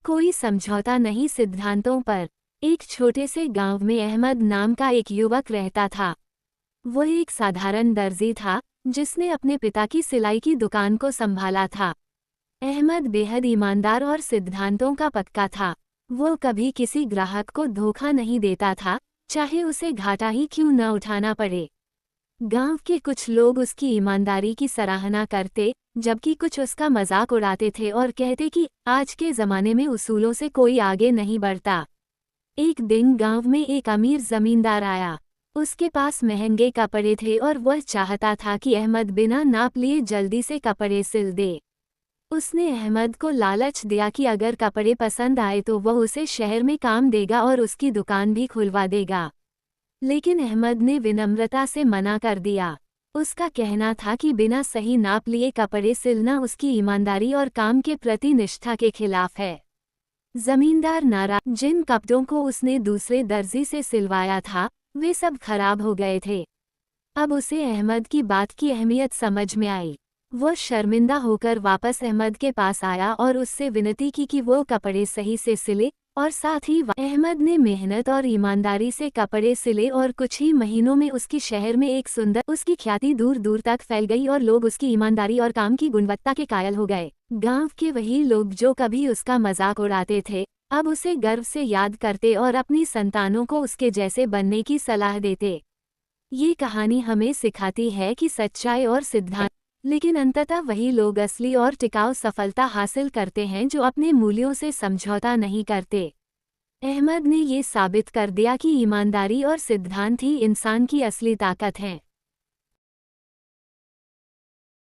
कोई समझौता नहीं सिद्धांतों पर। एक छोटे से गांव में अहमद नाम का एक युवक रहता था। वो एक साधारण दर्जी था, जिसने अपने पिता की सिलाई की दुकान को संभाला था। अहमद बेहद ईमानदार और सिद्धांतों का पक्का था। वो कभी किसी ग्राहक को धोखा नहीं देता था, चाहे उसे घाटा ही क्यों न उठाना पड़े। गांव के कुछ लोग उसकी ईमानदारी की सराहना करते, जबकि कुछ उसका मजाक उड़ाते थे और कहते कि आज के ज़माने में उसूलों से कोई आगे नहीं बढ़ता। एक दिन गांव में एक अमीर जमींदार आया। उसके पास महंगे कपड़े थे और वह चाहता था कि अहमद बिना नाप लिए जल्दी से कपड़े सिल दे। उसने अहमद को लालच दिया कि अगर कपड़े पसंद आए तो वह उसे शहर में काम देगा और उसकी दुकान भी खुलवा देगा। लेकिन अहमद ने विनम्रता से मना कर दिया। उसका कहना था कि बिना सही नाप लिए कपड़े सिलना उसकी ईमानदारी और काम के प्रति निष्ठा के खिलाफ है। जमींदार नाराज। जिन कपड़ों को उसने दूसरे दर्जी से सिलवाया था, वे सब खराब हो गए थे। अब उसे अहमद की बात की अहमियत समझ में आई। वह शर्मिंदा होकर वापस अहमद के पास आया और उससे विनती की कि वो कपड़े सही से सिले, और साथ ही अहमद ने मेहनत और ईमानदारी से कपड़े सिले और कुछ ही महीनों में उसकी शहर में एक सुंदर उसकी ख्याति दूर दूर तक फैल गई और लोग उसकी ईमानदारी और काम की गुणवत्ता के कायल हो गए। गांव के वही लोग जो कभी उसका मजाक उड़ाते थे, अब उसे गर्व से याद करते और अपनी संतानों को उसके जैसे बनने की सलाह देते। ये कहानी हमें सिखाती है कि सच्चाई और सिद्धांत, लेकिन अंततः वही लोग असली और टिकाऊ सफलता हासिल करते हैं जो अपने मूल्यों से समझौता नहीं करते। अहमद ने ये साबित कर दिया कि ईमानदारी और सिद्धांत ही इंसान की असली ताकत हैं।